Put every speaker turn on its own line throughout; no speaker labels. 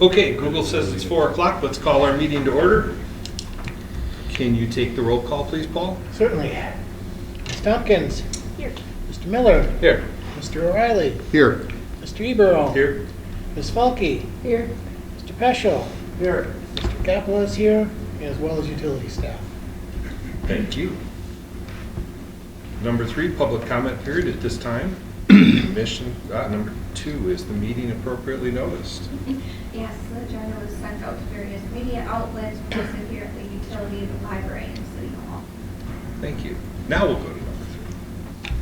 Okay, Google says it's 4 o'clock. Let's call our meeting to order. Can you take the roll call, please, Paul?
Certainly. Ms. Tompkins.
Here.
Mr. Miller.
Here.
Mr. O'Reilly.
Here.
Mr. Eberl.
Here.
Ms. Falke.
Here.
Mr. Peschel. Here. Mr. Capella is here, as well as utility staff.
Thank you. Number 3, public comment period at this time. Number 2, is the meeting appropriately noticed?
Yes, the agenda was sent out to various media outlets, posted here at the utility, the library, and City Hall.
Thank you. Now we'll go to number 3.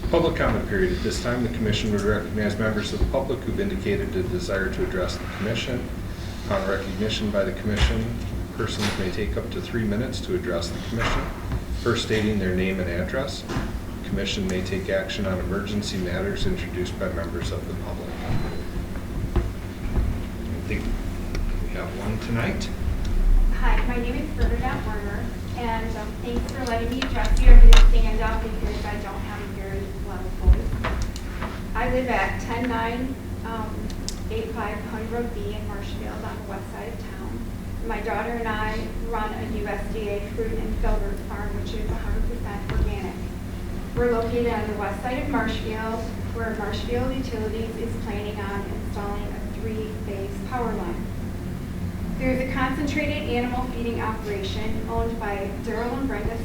Public comment period at this time. The commission would recognize members of the public who've indicated a desire to address the commission. Upon recognition by the commission, persons may take up to 3 minutes to address the commission, first stating their name and address. The commission may take action on emergency matters introduced by members of the public. I think we have one tonight.
Hi, my name is Bernadette Warner, and thanks for letting me address you. I'm going to stand up because I don't have a very loud voice. I live at 10985 Honey Road B in Marshfield on the west side of town. My daughter and I run a USDA fruit and filbert farm, which is 100% organic. We're located on the west side of Marshfield, where Marshfield Utilities is planning on installing a 3-phase power line. There's a concentrated animal feeding operation owned by Daryl and Brenda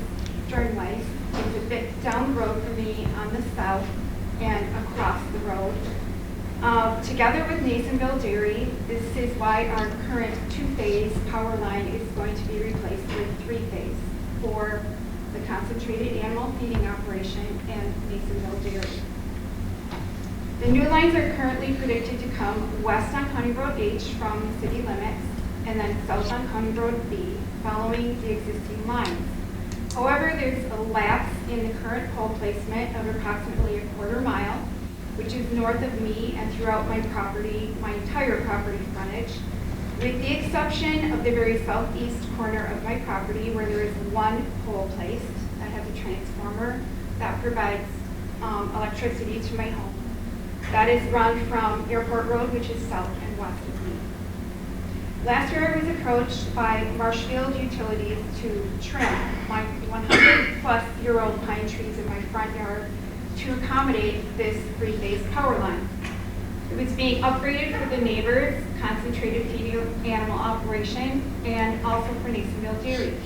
Sternweiss. It's a bit down the road from me on the south and across the road. Together with Nasonville Dairy, this is why our current 2-phase power line is going to be replaced with 3-phase for the concentrated animal feeding operation and Nasonville Dairy. The new lines are currently predicted to come west on Honey Road H from city limits, and then south on Honey Road B, following the existing lines. However, there's a lapse in the current pole placement of approximately a quarter mile, which is north of me and throughout my property, my entire property frontage, with the exception of the very southeast corner of my property where there is one pole placed. I have a transformer that provides electricity to my home. That is run from Airport Road, which is south and west of me. Last year, I was approached by Marshfield Utilities to trim my 100-plus-year-old pine trees in my front yard to accommodate this 3-phase power line. It was being upgraded for the neighbors' concentrated feeding animal operation and also for Nasonville Dairy.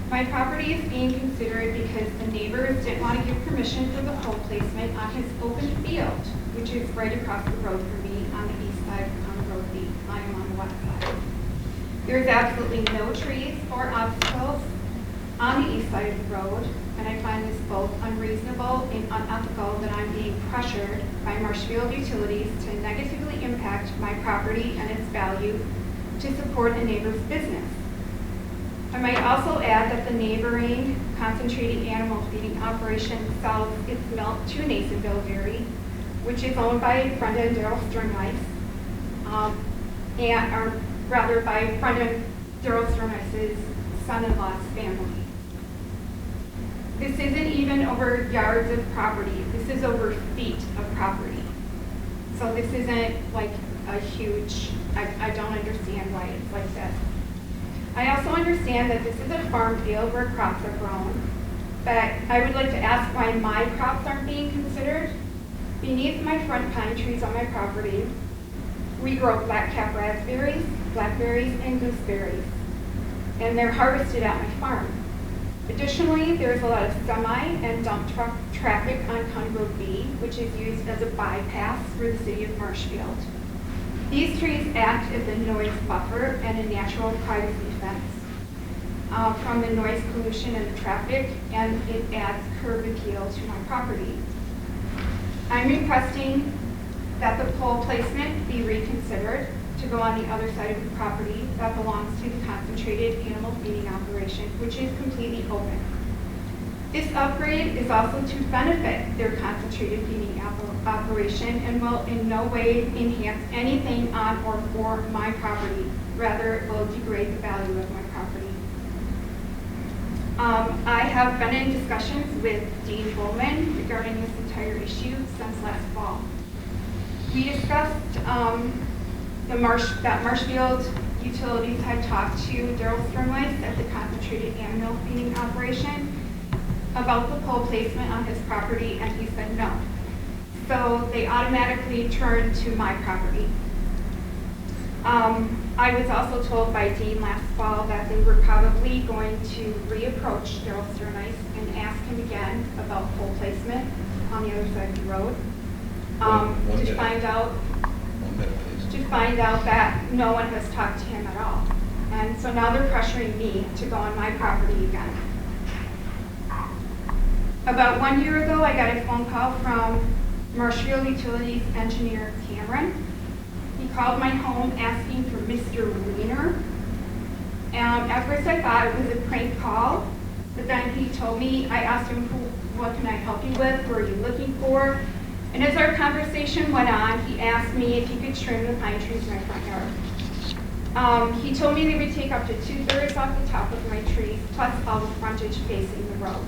My property is being considered because the neighbors didn't want to give permission for the pole placement on his open field, which is right across the road from me on the east side on Road B. I am on the west side. There's absolutely no trees or obstacles on the east side of the road, and I find this both unreasonable and unethical that I'm being pressured by Marshfield Utilities to negatively impact my property and its value to support a neighbor's business. I might also add that the neighboring concentrated animal feeding operation sells its milk to Nasonville Dairy, which is owned by Brenda and Daryl Sternweiss, or rather by Brenda and Daryl Sternweiss' son-in-law's family. This isn't even over yards of property. This is over feet of property. So this isn't like a huge, I don't understand why it's like this. I also understand that this is a farm field where crops are grown, but I would like to ask why my crops aren't being considered. Beneath my front pine trees on my property, we grow blackcap raspberries, blackberries, and gooseberries, and they're harvested at my farm. Additionally, there's a lot of semi and dump truck traffic on Honey Road B, which is used as a bypass for the city of Marshfield. These trees act as a noise buffer and a natural privacy fence from the noise pollution and the traffic, and it adds curb appeal to my property. I'm requesting that the pole placement be reconsidered to go on the other side of the property that belongs to the concentrated animal feeding operation, which is completely open. This upgrade is also to benefit their concentrated feeding operation and will in no way enhance anything on or for my property. Rather, it will degrade the value of my property. I have been in discussions with Dean Bowman regarding this entire issue since last fall. We discussed that Marshfield Utilities had talked to Daryl Sternweiss at the concentrated annual feeding operation about the pole placement on his property, and he said no. So they automatically turned to my property. I was also told by Dean last fall that they were probably going to reapproach Daryl Sternweiss and ask him again about pole placement on the other side of the road. To find out that no one has talked to him at all. And so now they're pressuring me to go on my property again. About 1 year ago, I got a phone call from Marshfield Utilities engineer Cameron. He called my home asking for Mr. Wiener. At first I thought it was a prank call, but then he told me, I asked him, what can I help you with? What are you looking for? And as our conversation went on, he asked me if he could trim the pine trees in my front yard. He told me they would take up to 2/3 off the top of my trees, plus all the frontage facing the road.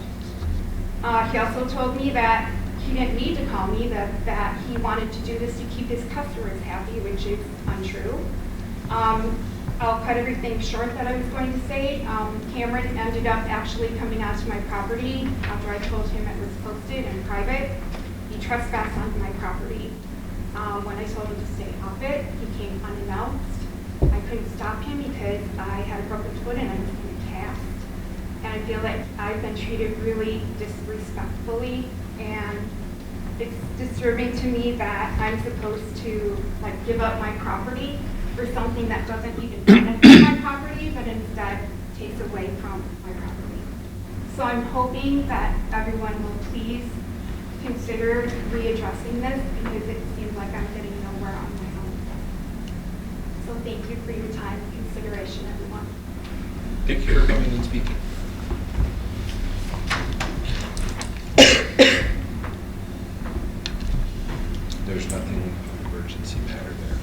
He also told me that he didn't need to call me, that he wanted to do this to keep his customers happy, which is untrue. I'll cut everything short that I was going to say. Cameron ended up actually coming onto my property after I told him it was posted and private. He trespassed onto my property. When I told him to stay off it, he came unannounced. I couldn't stop him because I had a broken foot and I was in a cast. And I feel like I've been treated really disrespectfully, and it's disturbing to me that I'm supposed to give up my property for something that doesn't even benefit my property, but instead takes away from my property. So I'm hoping that everyone will please consider readdressing this, because it seems like I'm getting nowhere on my own. So thank you for your time and consideration, everyone.
Thank you for coming and speaking. There's nothing of emergency matter there.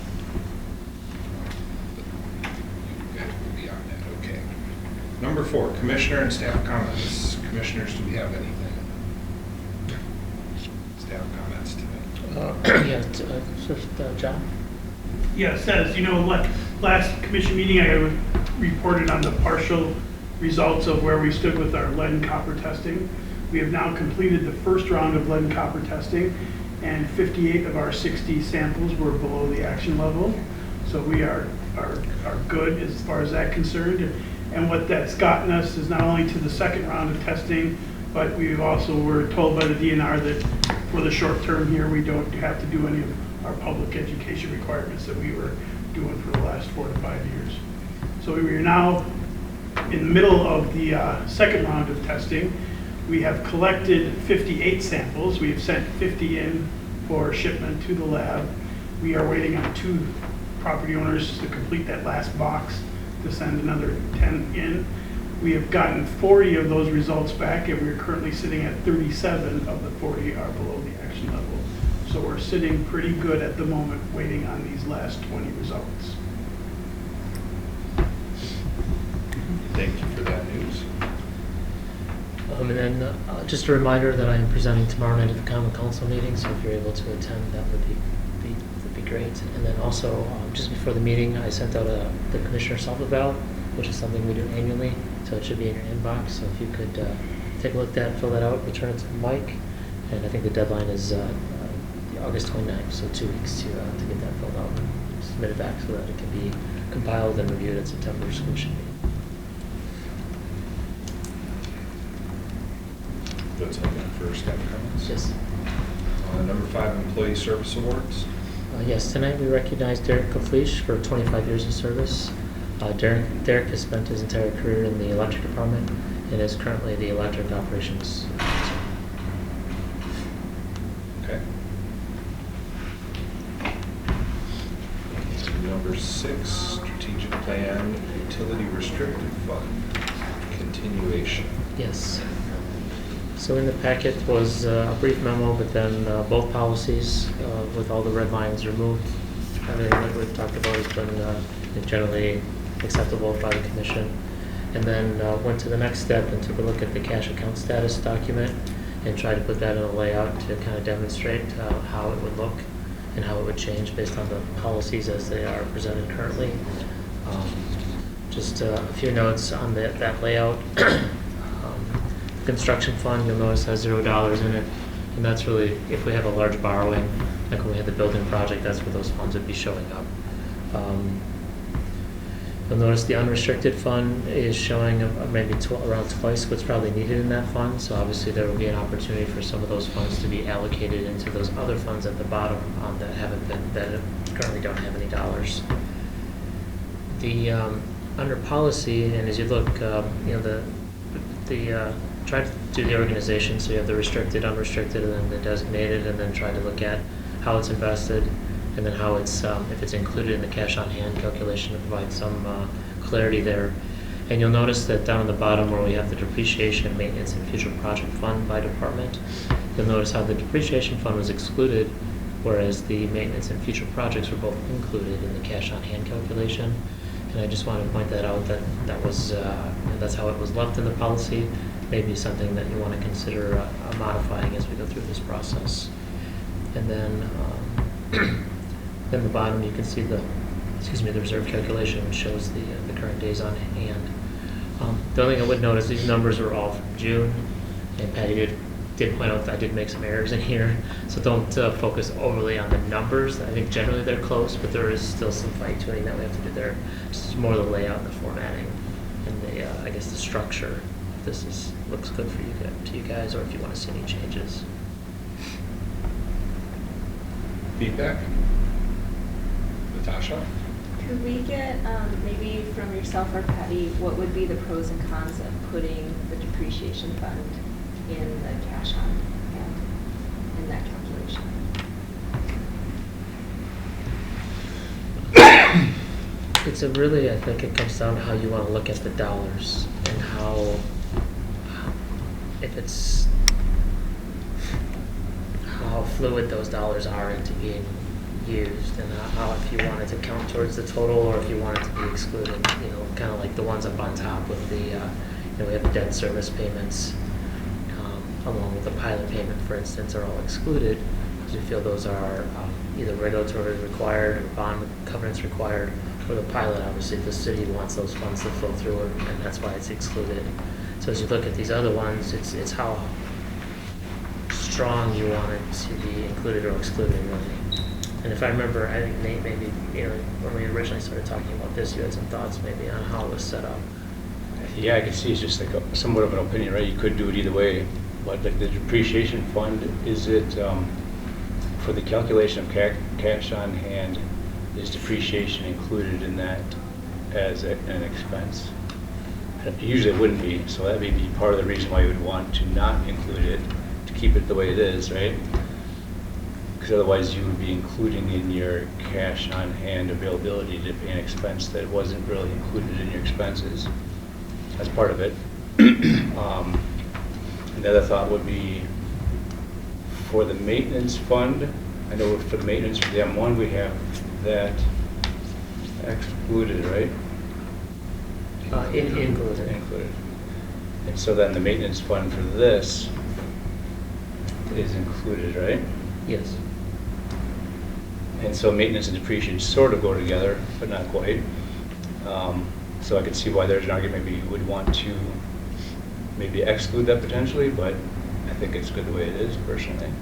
You guys will be on that, okay. Number 4, Commissioner and staff comments. Commissioners, do we have anything? Staff comments tonight.
John?
Yes, as you know, last commission meeting, I reported on the partial results of where we stood with our lead and copper testing. We have now completed the first round of lead and copper testing, and 58 of our 60 samples were below the action level. So we are good as far as that concerned. And what that's gotten us is not only to the second round of testing, but we also were told by the DNR that for the short term here, we don't have to do any of our public education requirements that we were doing for the last 4 to 5 years. So we are now in the middle of the second round of testing. We have collected 58 samples. We have sent 50 in for shipment to the lab. We are waiting on 2 property owners to complete that last box to send another 10 in. We have gotten 40 of those results back, and we're currently sitting at 37 of the 40 are below the action level. So we're sitting pretty good at the moment, waiting on these last 20 results.
Thank you for that news.
And then just a reminder that I am presenting tomorrow night at the Common Council meeting, so if you're able to attend, that would be great. And then also, just before the meeting, I sent out the Commissioner self-eval, which is something we do annually, so it should be in your inbox. So if you could take a look at that, fill that out, return it to Mike, and I think the deadline is August 29th, so 2 weeks to get that filled out and submitted back so that it can be compiled and reviewed at September's commission meeting.
That's all that for staff comments?
Yes.
Number 5, Employee Service Awards.
Yes, tonight we recognize Derek Kafleish for 25 years of service. Derek has spent his entire career in the electric department and is currently the electric operations officer.
Okay. Number 6, Strategic Plan, Utility Restricted Fund, continuation.
Yes. So in the packet was a brief memo, but then both policies with all the red lines removed. Everything that we've talked about has been generally acceptable by the commission. And then went to the next step and took a look at the cash account status document and tried to put that in a layout to kind of demonstrate how it would look. and how it would change based on the policies as they are presented currently. Just a few notes on that layout. Construction fund, you'll notice, has $0 in it, and that's really, if we have a large borrowing, like when we had the building project, that's where those funds would be showing up. You'll notice the unrestricted fund is showing maybe around twice what's probably needed in that fund, so obviously there will be an opportunity for some of those funds to be allocated into those other funds at the bottom that currently don't have any dollars. The under policy, and as you look, try to do the organization, so you have the restricted, unrestricted, and then the designated, and then try to look at how it's invested, and then how it's, if it's included in the cash on hand calculation, to provide some clarity there. And you'll notice that down at the bottom where we have the depreciation, maintenance, and future project fund by department, you'll notice how the depreciation fund was excluded, whereas the maintenance and future projects were both included in the cash on hand calculation. And I just want to point that out, that was, that's how it was left in the policy. Maybe something that you want to consider modifying as we go through this process. And then, then the bottom you can see the reserve calculation, which shows the current days on hand. The only thing I would notice, these numbers are all from June, and Patty did point out that I did make some errors in here, so don't focus overly on the numbers. I think generally they're close, but there is still some fine tuning that we have to do there. Just more the layout and the formatting, and the I guess the structure. If this looks good for you guys, or if you want to see any changes.
Feedback? Natasha?
Could we get, maybe from yourself or Patty, what would be the pros and cons of putting the depreciation fund in the cash on hand in that calculation?
It's I think it comes down to how you want to look at the dollars and how fluid those dollars are into being used, and how if you wanted to count towards the total or if you want it to be excluded, kind of like the ones up on top with the, we have the debt service payments, along with the pilot payment, for instance, are all excluded because we feel those are either regulatory required or bond covenants required, or the pilot, obviously, the city wants those funds to flow through it, and that's why it's excluded. So as you look at these other ones, it's how strong you want it to be included or excluded, really. And if I remember, I think Nate, maybe, when we originally started talking about this, you had some thoughts maybe on how it was set up.
Yeah, I can see it's just like somewhat of an opinion, right? You could do it either way, but like the depreciation fund, is it for the calculation of cash on hand, is depreciation included in that as an expense? Usually it wouldn't be, so that may be part of the reason why you would want to not include it, to keep it the way it is, right? Because otherwise you would be including in your cash on hand availability to pay an expense that wasn't really included in your expenses. That's part of it. And the other thought would be for the maintenance fund. I know for the maintenance for the M1 we have that excluded, right?
Included.
Included. And so then the maintenance fund for this is included, right?
Yes.
And so maintenance and depreciation sort of go together, but not quite. So I could see why there's an argument maybe you would want to maybe exclude that potentially, but I think it's good the way it is personally.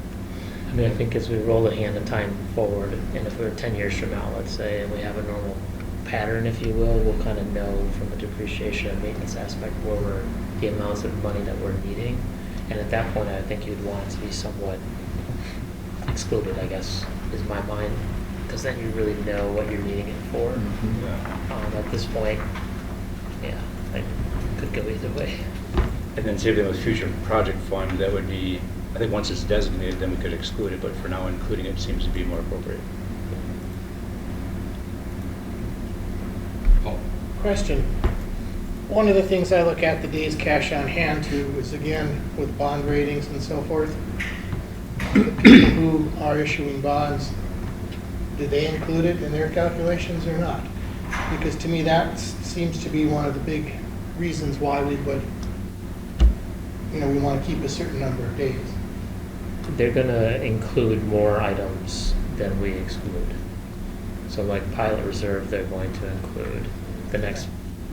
I mean, I think as we roll the hand of time forward, and if we're 10 years from now, let's say, and we have a normal pattern, if you will, we'll kind of know from a depreciation and maintenance aspect where the amounts of money that we're needing. And at that point, I think you'd want it to be somewhat excluded, I guess, is my mind, because then you really know what you're needing it for.
Mm-hmm. Yeah.
At this point, yeah, I could go either way.
And then same thing with future project fund, that would be, I think once it's designated, then we could exclude it, but for now including it seems to be more appropriate.
Paul?
Question. One of the things I look at the days cash on hand to is, again, with bond ratings and so forth, the people who are issuing bonds, do they include it in their calculations or not? Because to me, that seems to be one of the big reasons why we would, we want to keep a certain number of days.
They're going to include more items then we exclude. So like pilot reserve, they're going to include. The next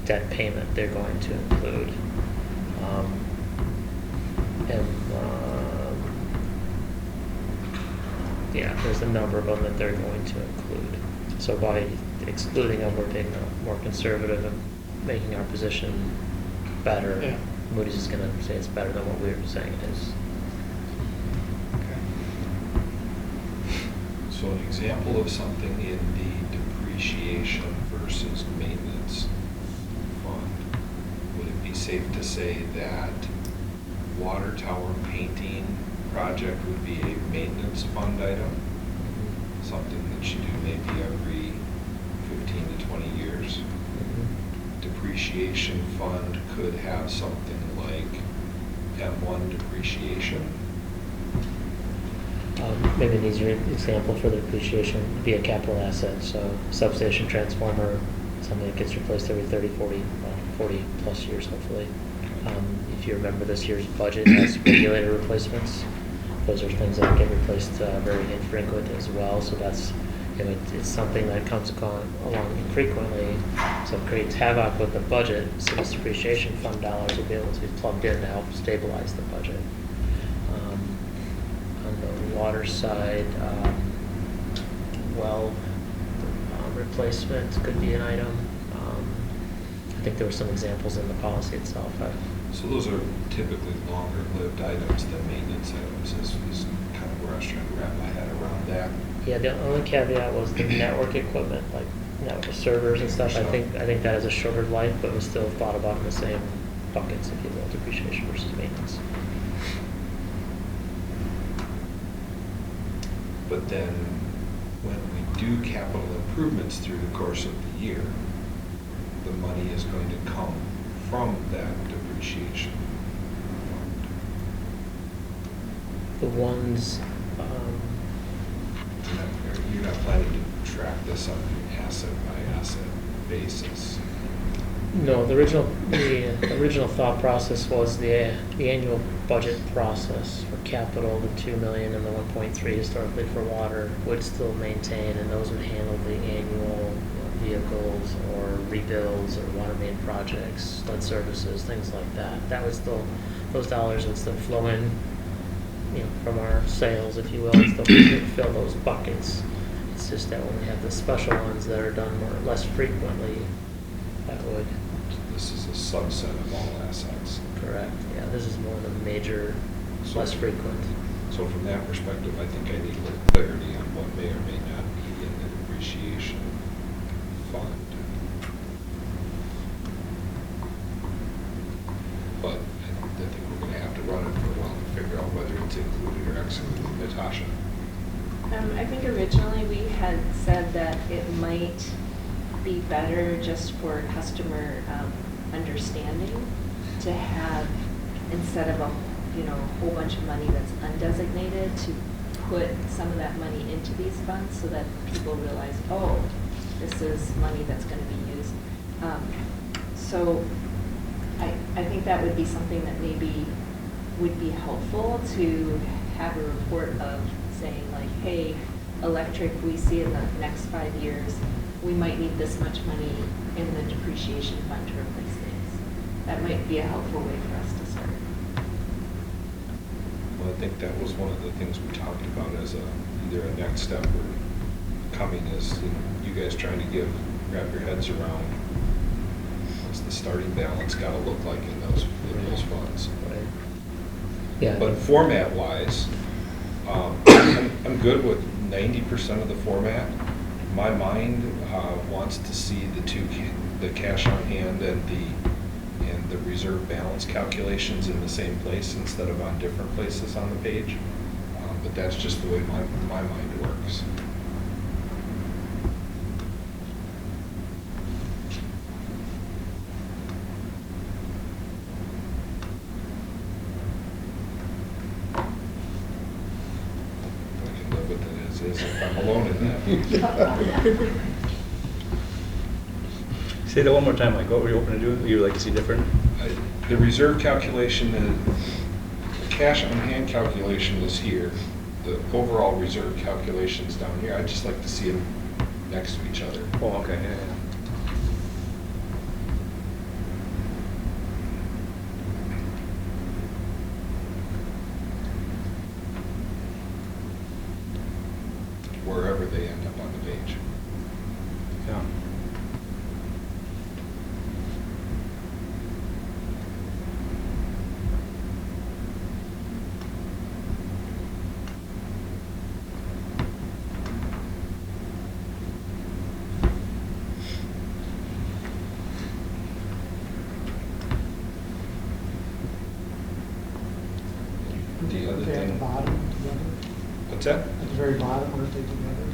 debt payment, they're going to include. Yeah, there's a number of them that they're going to include. So by excluding them, we're being more conservative and making our position better.
Yeah.
Moody's is gonna say it's better than what we were saying it is.
So an example of something in the depreciation versus maintenance fund, would it be safe to say that water tower painting project would be a maintenance fund item? Something that you do maybe every 15 to 20 years? Depreciation fund could have something like M1 depreciation.
Maybe an easier example for the depreciation would be a capital asset. So substation transformer, something that gets replaced every 30, 40, 40 plus years hopefully. If you remember this year's budget has regulator replacements. Those are things that get replaced very infrequent as well. So that's, it's something that comes along infrequently. So it creates havoc with the budget. So this depreciation fund dollars will be able to be plugged in to help stabilize the budget. On the water side, well replacement could be an item. I think there were some examples in the policy itself.
So those are typically longer-lived items than maintenance items, is kind of where I was trying to wrap my head around that.
Yeah, the only caveat was the network equipment, like network servers and stuff. I think that has a shorter life, but was still thought about in the same buckets, if you will, depreciation versus maintenance.
But then, when we do capital improvements through the course of the year, the money is going to come from that depreciation fund.
The ones,
You're not planning to track this on an asset-by-asset basis.
no, the original thought process was the annual budget process for capital, the 2 million and the 1.3 historically for water would still maintain, and those would handle the annual vehicles or rebuilds or water main projects, lead services, things like that. That would still, those dollars would still flow in, from our sales, if you will, and still fill those buckets. It's just that when we have the special ones that are done less frequently, that would.
This is a subset of all assets.
Correct. Yeah, this is more the major, less frequent.
So from that perspective, I think I need a little clarity on what may or may not be in the depreciation fund. But I think we're going to have to run it for a while to figure out whether it's included or excluded. Natasha?
I think originally we had said that it might be better just for customer understanding to have, instead of a whole bunch of money that's undesignated, to put some of that money into these funds so that people realize, oh, this is money that's going to be used. So I think that would be something that maybe would be helpful to have a report of saying like, hey, electric, we see in the next 5 years, we might need this much money in the depreciation fund to replace things. That might be a helpful way for us to start.
Well, I think that was one of the things we talked about as either a next step or coming as you guys trying to wrap your heads around what's the starting balance got to look like in those funds.
Right. Yeah.
But format-wise, I'm good with 90% of the format. My mind wants to see the cash on hand and the reserve balance calculations in the same place instead of on different places on the page. But that's just the way my mind works. If I'm alone in that.
Say that one more time, Mike. What were you hoping to do? You would like to see different?
The reserve calculation, the cash on hand calculation is here, the overall reserve calculations down here, I'd just like to see them next to each other.
Oh, okay, yeah.
Wherever they end up on the page.
Yeah.
The other
They're at the
thing,
bottom together,
what's that?
at the very bottom, aren't they together?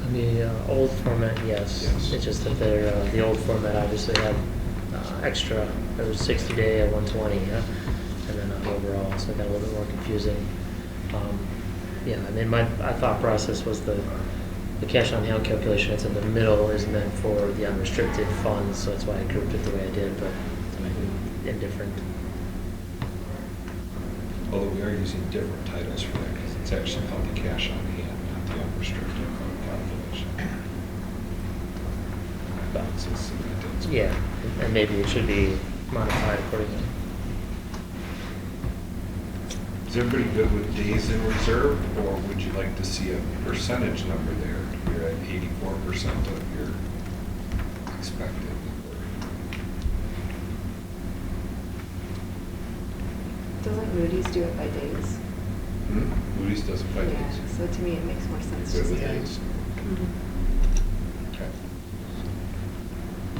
On the old format, yes.
Yes.
It's just that they're, the old format obviously had extra, there was 60-day at 120, yeah? And then overall, so it got a little bit more confusing. Yeah, I mean, my thought process was the cash on hand calculation that's in the middle is meant for the unrestricted funds, so that's why I grouped it the way I did, but indifferent.
Although we are using different titles for that, because it's actually called the cash on hand, not the unrestricted fund calculation. Balances, semantics.
Yeah, and maybe it should be modified accordingly.
Is everybody good with days in reserve, or would you like to see a percentage number there? You're at 84% of your expected number.
Doesn't Moody's do it by days?
Moody's does it by
Yeah,
days.
so to me, it makes more sense.
Good
just
with
to-
days.
Mhm.
Okay.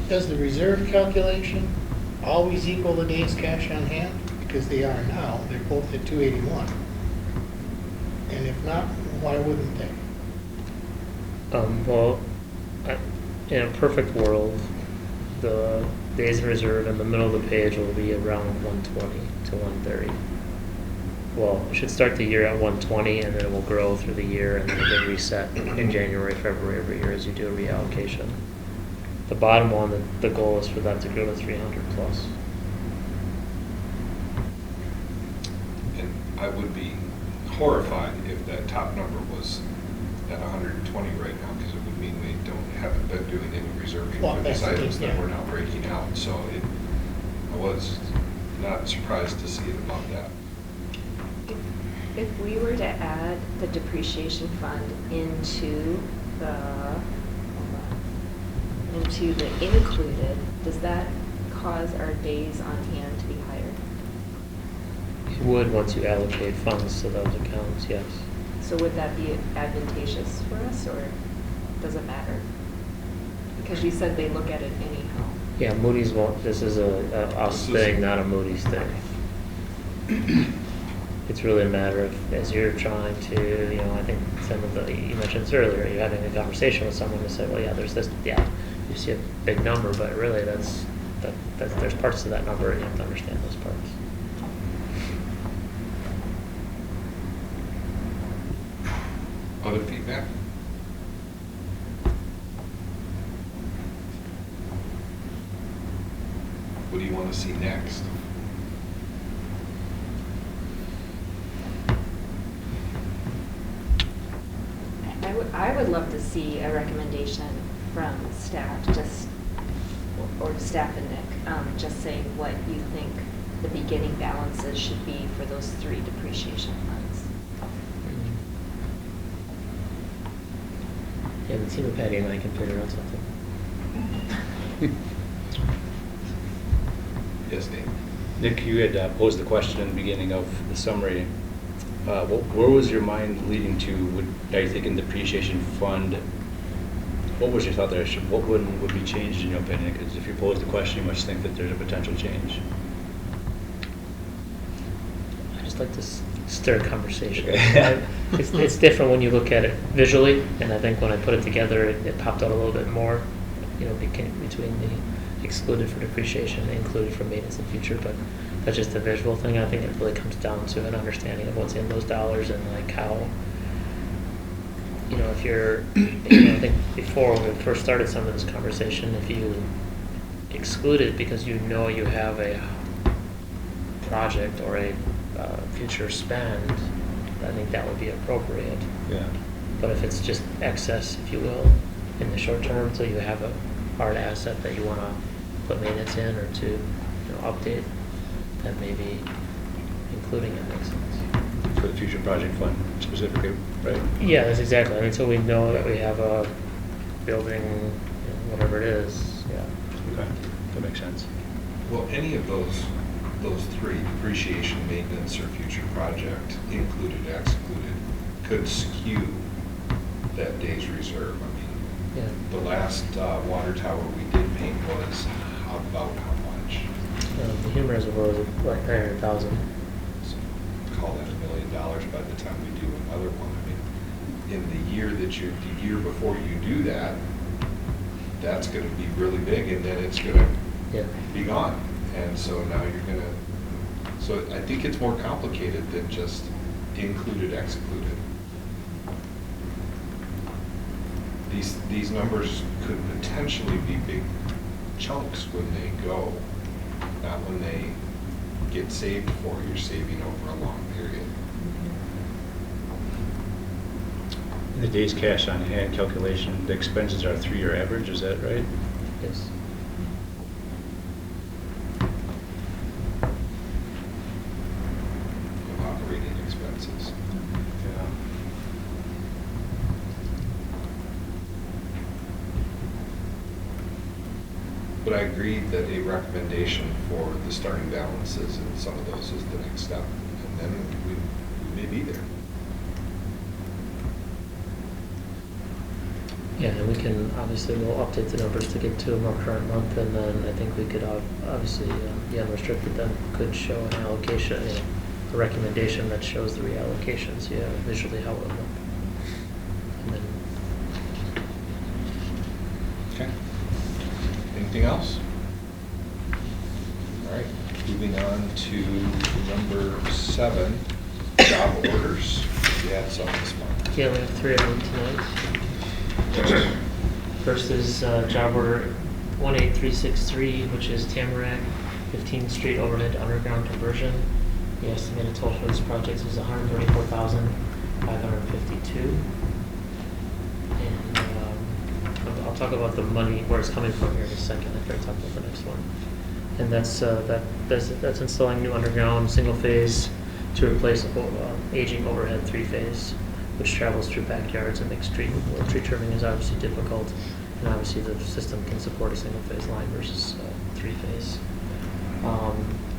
Does the reserve calculation always equal the days cash on hand? Because they are now, they're both at 281. And if not, why wouldn't they?
Well, in a perfect world, the days in reserve in the middle of the page will be around 120 to 130. Well, it should start the year at 120 and then it will grow through the year and then get reset in January, February every year as you do a reallocation. The bottom one, the goal is for that to go to 300 plus.
And I would be horrified if that top number was at 120 right now, because it would mean we haven't been doing any reserving
Well,
for
that's
these
the
items
thing,
that
yeah.
we're now breaking out. So I was not surprised to see it above that.
If we were to add the depreciation fund into the, into the included, does that cause our days on hand to be higher?
It would once you allocate funds to those accounts, yes.
So would that be advantageous for us, or does it matter? Because you said they look at it anyhow.
Yeah, Moody's won't, this is a us
This is-
thing, not a Moody's thing. It's really a matter of, as you're trying to, I think some of the, you mentioned this earlier, you're having a conversation with someone to say, well, yeah, there's this, yeah, you see a big number, but really that's there's parts to that number and you have to understand those parts.
Other feedback? What do you want to see next?
I would love to see a recommendation from staff, or staff and Nick, just saying what you think the beginning balances should be for those 3 depreciation funds.
Yeah, the team of Patty and I can figure out something.
Yes, Dave?
Nick, you had posed the question in the beginning of the summary. Where was your mind leading to? Are you thinking depreciation fund? What was your thought there? What would be changed in your opinion? Because if you pose the question, you must think that there's a potential change.
I just like to stir conversation.
Okay.
It's different when you look at it visually, and I think when I put it together, it popped out a little bit more, between the excluded for depreciation and included for maintenance and future, but that's just a visual thing. I think it really comes down to an understanding of what's in those dollars and like how, if you're, I think before when we first started some of this conversation, if you exclude it because you have a project or a future spend, I think that would be appropriate.
Yeah.
But if it's just excess, if you will, in the short term, so you have a hard asset that you want to put maintenance in or to, update, then maybe including it makes sense.
For the future project fund specifically, right?
Yeah, that's exactly. Until we know that we have a building, whatever it is, yeah.
Okay, that makes sense.
Well, any of those three, depreciation, maintenance, or future project, included, excluded, could skew that day's reserve. I mean,
Yeah.
the last water tower we did paint was about how much?
The human reservoir was like 900,000.
So call that $1 million by the time we do another one. I mean, in the year before you do that, that's going to be really big, and then it's going to
Yeah.
be gone. And so now you're going to, so I think it's more complicated than just included, excluded. These numbers could potentially be big chunks when they go, not when they get saved for. You're saving over a long period.
In the days cash on hand calculation, the expenses are a 3-year average, is that right?
Yes.
Of operating expenses.
Yeah.
But I agree that a recommendation for the starting balances and some of those is the next step. And then we may be there.
Yeah, and we can, obviously, we'll update the numbers to get to a more current month, and then I think we could obviously, the unrestricted then could show an allocation, a recommendation that shows the reallocations, visually how it would look. And then,
Okay. Anything else? All right, moving on to number 7, job orders. You had some this month.
yeah, we have 3 of them tonight. First is job order 18363, which is Tamarack 15th Street overhead to underground conversion. The estimated total for this project is $134,552. And I'll talk about the money, where it's coming from here in a second after I talk about the next one. And that's installing new underground single phase to replace aging overhead 3-phase, which travels through backyards and makes tree trimming is obviously difficult. And obviously the system can support a single phase line versus 3-phase.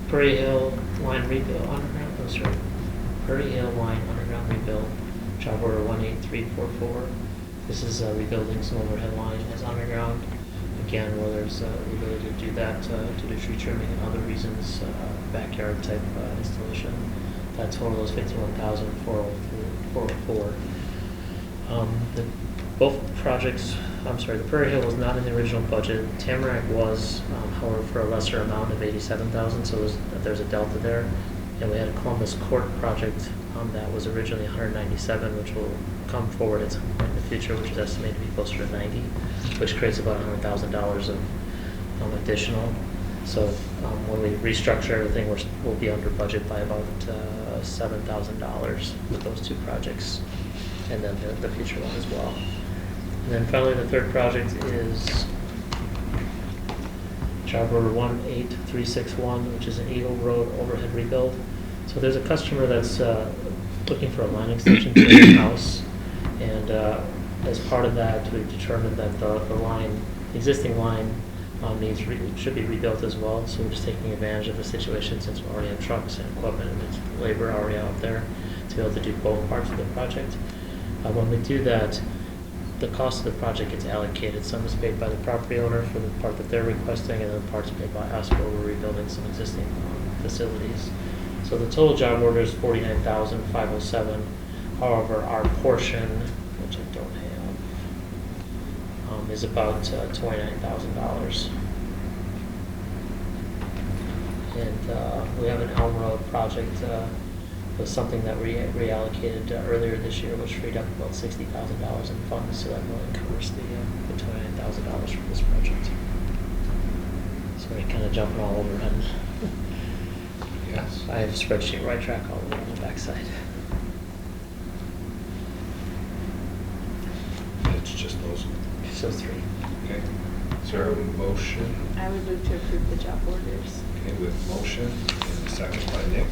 Prairie Hill line rebuild underground, Prairie Hill line underground rebuild, job order 18344. This is rebuilding some overhead line as underground. Again, where there's the ability to do that, to do tree trimming and other reasons, backyard type installation. That total is $51,404. Both projects, the Prairie Hill was not in the original budget. Tamarack was, however, for a lesser amount of $87,000, so there's a delta there. And we had a Columbus Court project that was originally $197,000, which will come forward at some point in the future, which is estimated to be closer to $90,000, which creates about $100,000 of additional. So when we restructure everything, we'll be under budget by about $7,000 with those 2 projects, and then the future one as well. And then finally, the third project is job order 18361, which is an Eagle Road overhead rebuild. So there's a customer that's looking for a line extension to their house, and as part of that, we've determined that the existing line should be rebuilt as well. So we're just taking advantage of the situation, since we already have trucks and equipment and labor already out there, to be able to do both parts of the project. When we do that, the cost of the project gets allocated. Some is paid by the property owner for the part that they're requesting, and then the part's paid by us where we're rebuilding some existing facilities. So the total job order is $49,507. However, our portion, which I don't have, is about $29,000. And we have an Elm Road project, was something that we reallocated earlier this year, which freed up about $60,000 in funds, so that really covers the $29,000 for this project. So we're kind of jumping all over, and
Yes.
I have a spreadsheet where I track all over on the backside.
just those?
So 3.
Okay. Is there a motion?
I would move to approve the job orders.
Okay, with motion and a second by Nick.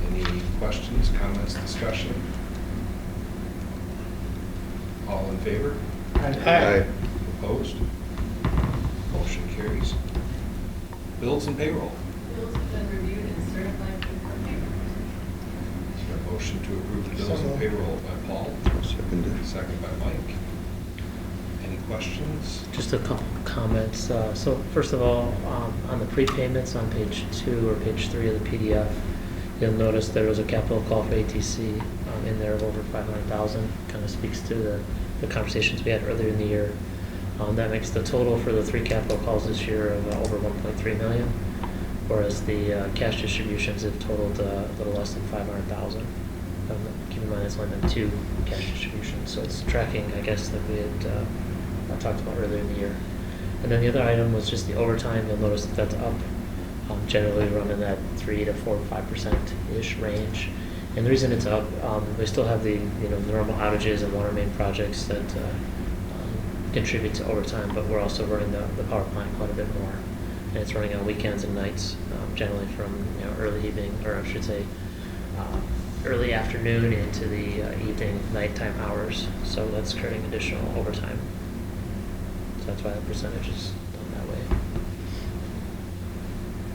Any questions, comments, discussion? All in favor?
Aye.
Opposed? Motion carries. Bills and payroll.
Bills have been reviewed and certified for payment.
Is there a motion to approve the bills and payroll by Paul?
Seconded.
Second by Mike. Any questions?
Just a couple comments. So first of all, on the prepayments on page 2 or page 3 of the PDF, you'll notice there was a capital call for ATC in there of over 500,000. Kind of speaks to the conversations we had earlier in the year. That makes the total for the 3 capital calls this year of over 1.3 million, whereas the cash distributions have totaled a little less than 500,000. Keep in mind it's only been 2 cash distributions, so it's tracking, I guess, that we had talked about earlier in the year. And then the other item was just the overtime. You'll notice that that's up, generally running that 3 to 4 to 5%-ish range. And the reason it's up, we still have the normal outages and water main projects that contribute to overtime, but we're also running the power plant quite a bit more, and it's running on weekends and nights, generally from early evening, or I should say early afternoon into the evening, nighttime hours. So that's creating additional overtime. So that's why the percentage is done that way.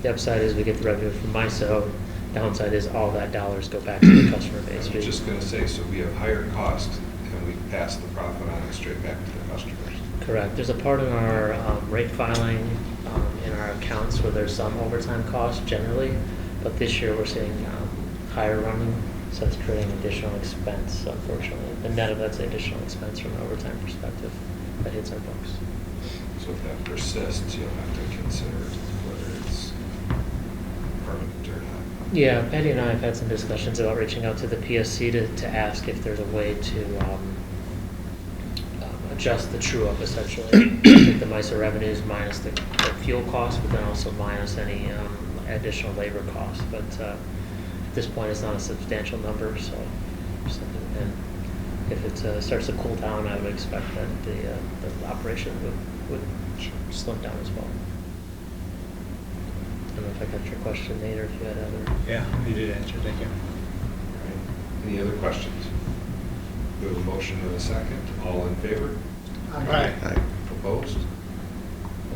The upside is we get the revenue from MISO. Downside is all that dollars go back to the customer
I
base.
was just going to say, so we have higher cost and we pass the profit on straight back to the customers.
Correct. There's a part in our rate filing in our accounts where there's some overtime cost generally, but this year we're seeing higher running, so it's creating additional expense, unfortunately. The net of that's additional expense from an overtime perspective that hits our books.
So if that persists, you'll have to consider whether it's permanent or not.
Yeah, Patty and I have had some discussions about reaching out to the PSC to ask if there's a way to adjust the true-up, essentially. Take the MISO revenues minus the fuel cost, but then also minus any additional labor costs. But at this point, it's not a substantial number, so and if it starts to cool down, I would expect that the operation would slow down as well. I don't know if I got your question, Nate, or if you had other.
Yeah, you did answer, thank you.
All right. Any other questions? We have a motion and a second. All in favor?
Aye.
Aye.
Opposed?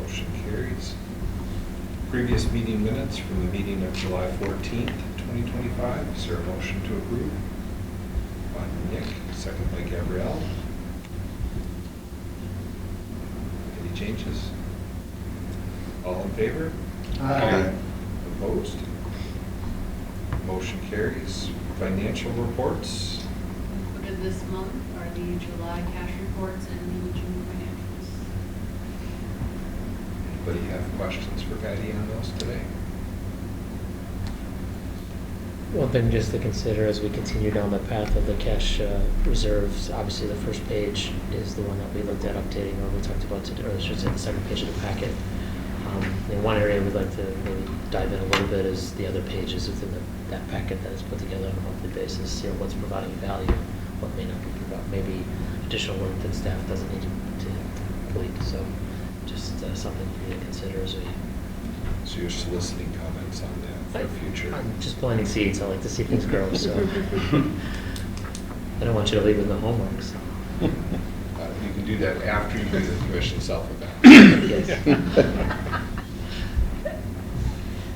Motion carries. Previous meeting minutes from the meeting of July 14th, 2025. Is there a motion to approve? By Nick, second by Gabrielle. Any changes? All in favor?
Aye.
Opposed? Motion carries. Financial reports.
Included this month are the July cash reports and the June financials.
Anybody have questions for Patty on those today?
One thing just to consider as we continue down the path of the cash reserves, obviously the first page is the one that we looked at updating, or we talked about today, or I should say the second page of the packet. In one area we'd like to maybe dive in a little bit is the other pages within that packet that is put together on a monthly basis. What's providing value, what may not be provided, maybe additional work that staff doesn't need to complete. So just something for you to consider as we.
So you're soliciting comments on that for future?
I'm just planting seeds. I like to see things grow, so I don't want you to leave with no homework. So.
You can do that after you do the commission self-evaluation.
Yes.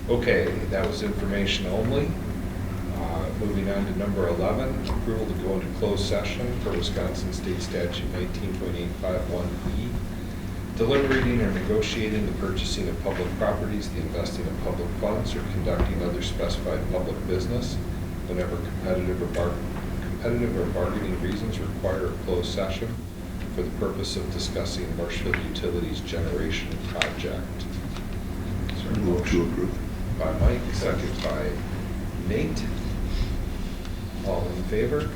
Okay, that was information only. Moving on to number 11, approval to go into closed session for Wisconsin State Statute 19.851E, deliberating or negotiating the purchasing of public properties, the investing of public funds, or conducting other specified public business whenever competitive or bargaining reasons require a closed session for the purpose of discussing Marshfield Utilities generation project. Is there a
Move to
motion?
approve.
By Mike, second by Nate. All in favor?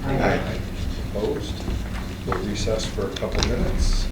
Aye.
Opposed? We'll recess for a couple minutes.